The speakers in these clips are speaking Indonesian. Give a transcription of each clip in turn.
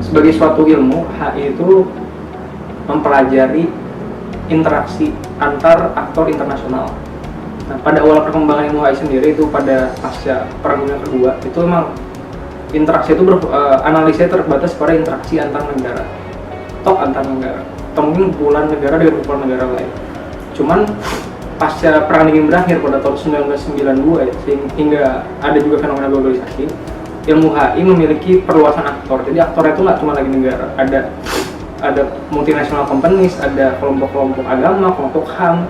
sebagai suatu ilmu, HI itu mempelajari interaksi antar aktor internasional. Nah, pada awal perkembangan ilmu HI sendiri itu pada pasca Perang Dunia Kedua, itu memang interaksi itu analisanya terbatas pada interaksi antar negara, antar negara, atau mungkin hubungan negara dengan hubungan negara lain. Cuman pasca Perang Dingin berakhir pada tahun 1992 ya, hingga ada juga fenomena globalisasi, ilmu HI memiliki perluasan aktor. Jadi aktornya itu nggak cuma lagi negara, ada multinational companies, ada kelompok-kelompok agama, kelompok HAM,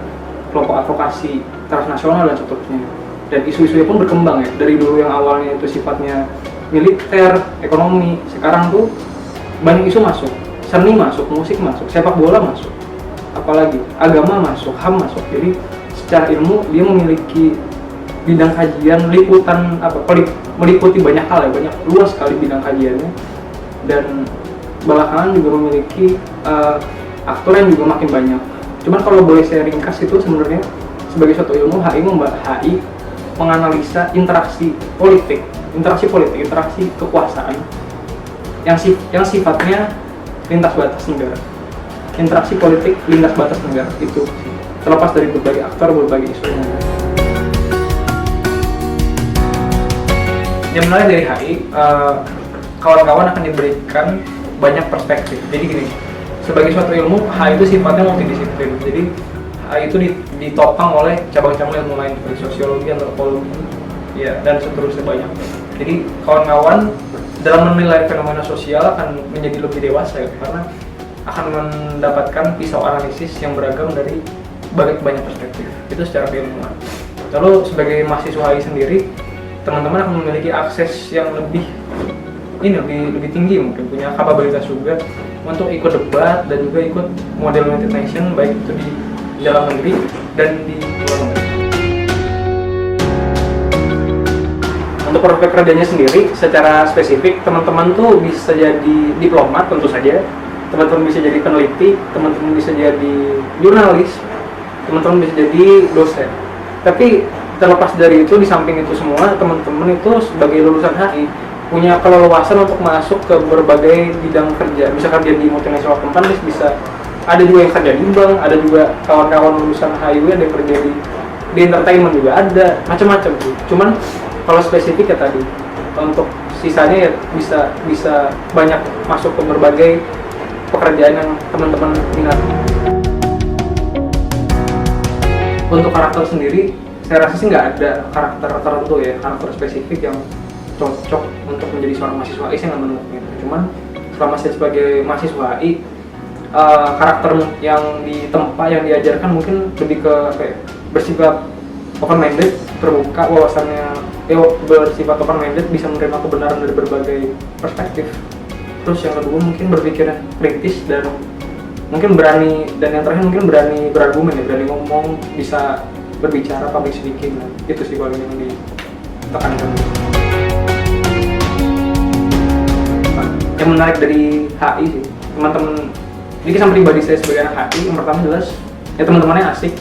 kelompok advokasi transnasional dan seterusnya. Dan isu-isunya pun berkembang ya, dari dulu yang awalnya itu sifatnya militer, ekonomi, sekarang tuh banyak isu masuk, seni masuk, musik masuk, sepak bola masuk, apalagi agama masuk, HAM masuk. Jadi secara ilmu dia memiliki bidang kajian liputan meliputi banyak hal ya, banyak luas sekali bidang kajiannya. Dan belakangan juga memiliki aktor yang juga makin banyak. Cuman kalau boleh saya ringkas itu sebenarnya sebagai suatu ilmu, HI menganalisa interaksi politik, interaksi kekuasaan yang sifatnya lintas batas negara. Interaksi politik lintas batas negara itu terlepas dari berbagai aktor, berbagai isu. Yang menarik dari HI, kawan-kawan akan diberikan banyak perspektif. Jadi gini, sebagai suatu ilmu, HI itu sifatnya multidisiplin. Jadi HI itu ditopang oleh cabang-cabang ilmu lain seperti sosiologi, antropologi, ya, dan seterusnya banyak. Jadi kawan-kawan dalam menilai fenomena sosial akan menjadi lebih dewasa ya, karena akan mendapatkan pisau analisis yang beragam dari banyak perspektif. Itu secara keilmuan. Lalu sebagai mahasiswa HI sendiri, teman-teman akan memiliki akses yang lebih tinggi, mungkin punya kapabilitas juga untuk ikut debat dan juga ikut model United Nation, baik itu di dalam negeri dan di luar negeri. Untuk prospek kerjanya sendiri, secara spesifik teman-teman tuh bisa jadi diplomat tentu saja, teman-teman bisa jadi peneliti, teman-teman bisa jadi jurnalis, teman-teman bisa jadi dosen. Tapi terlepas dari itu, di samping itu semua, teman-teman itu sebagai lulusan HI punya keleluasan untuk masuk ke berbagai bidang kerja. Bisa kerja di multinational companies, bisa ada juga yang kerja di bank, ada juga kawan-kawan lulusan HI ada yang kerja di entertainment juga ada, macam-macam sih. Cuman kalau spesifik ya tadi, untuk sisanya ya bisa banyak masuk ke berbagai pekerjaan yang teman-teman minat. Untuk karakter sendiri, saya rasa sih nggak ada karakter tertentu ya, karakter spesifik yang cocok untuk menjadi seorang mahasiswa HI, saya nggak menemukan. Cuman selama saya sebagai mahasiswa HI, karakter yang ditempa, yang diajarkan mungkin lebih ke bersifat open-minded, terbuka wawasannya, bersifat open-minded, bisa menerima kebenaran dari berbagai perspektif. Terus yang kedua mungkin berpikir kritis dan mungkin berani, dan yang terakhir mungkin berani berargumen ya, berani ngomong, bisa berbicara, public speaking. Itu sih paling yang ditekankan. Yang menarik dari HI sih, teman-teman, ini kesan pribadi saya sebagai anak HI, yang pertama jelas ya teman-temannya asik.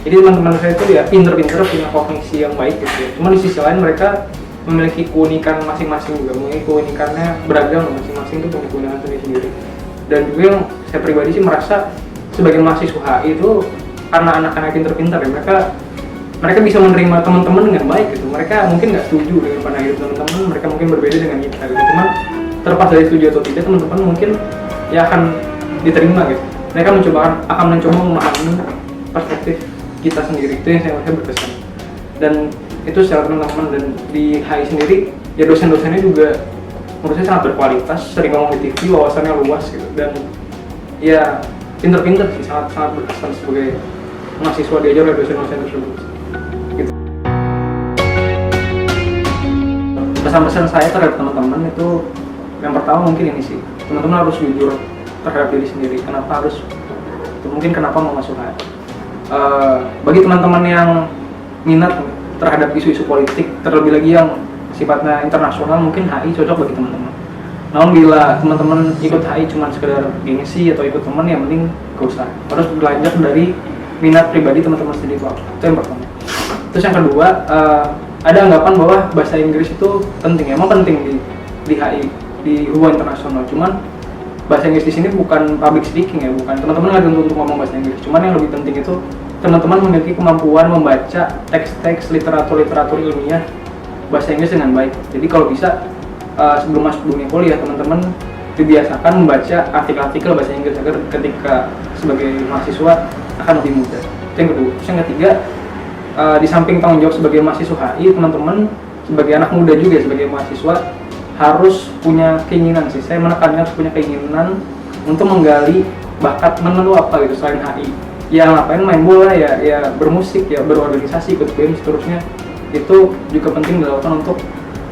Jadi teman-teman saya itu ya pinter-pinter, punya kognisi yang baik gitu ya. Cuma di sisi lain mereka memiliki keunikan masing-masing juga, memiliki keunikannya beragam, masing-masing itu punya keunikan sendiri-sendiri. Dan juga yang saya pribadi sih merasa sebagai mahasiswa HI itu karena anak-anak pinter-pinter ya, mereka bisa menerima teman-teman dengan baik gitu. Mereka mungkin nggak setuju dengan pandangan hidup teman-teman, mereka mungkin berbeda dengan kita gitu. Cuman terlepas dari setuju atau tidak, teman-teman mungkin ya akan diterima gitu. Mereka akan mencoba memahami perspektif kita sendiri. Itu yang saya rasa berkesan. Dan itu secara teman-teman, dan di HI sendiri ya dosen-dosennya juga menurut saya sangat berkualitas, sering ngomong di TV, wawasannya luas gitu, dan ya pinter-pinter sih, sangat berkesan sebagai mahasiswa diajar oleh dosen-dosen tersebut gitu. Pesan-pesan saya terhadap teman-teman itu, yang pertama mungkin ini sih, teman-teman harus jujur terhadap diri sendiri. Kenapa mau masuk HI? Bagi teman-teman yang minat terhadap isu-isu politik, terlebih lagi yang sifatnya internasional, mungkin HI cocok bagi teman-teman. Namun bila teman-teman ikut HI cuma sekedar gengsi atau ikut teman, yang penting gak usah. Harus belajar dari minat pribadi teman-teman sendiri. Itu yang pertama. Terus yang kedua, ada anggapan bahwa bahasa Inggris itu penting. Emang penting di HI, di hubungan internasional. Cuman bahasa Inggris di sini bukan public speaking ya, bukan teman-teman nggak tentu untuk ngomong bahasa Inggris. Cuman yang lebih penting itu teman-teman memiliki kemampuan membaca teks-teks literatur ilmiah bahasa Inggris dengan baik. Jadi kalau bisa sebelum masuk dunia kuliah teman-teman dibiasakan membaca artikel-artikel bahasa Inggris agar ketika sebagai mahasiswa akan lebih mudah. Itu yang kedua. Terus yang ketiga, di samping tanggung jawab sebagai mahasiswa HI, teman-teman sebagai anak muda juga sebagai mahasiswa harus punya keinginan sih. Saya menekankan harus punya keinginan untuk menggali bakat menu apa gitu selain HI. Ya ngapain main bola ya bermusik ya berorganisasi ikut BEM seterusnya. Itu juga penting dilakukan untuk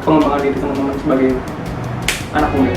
pengembangan diri teman-teman sebagai anak muda.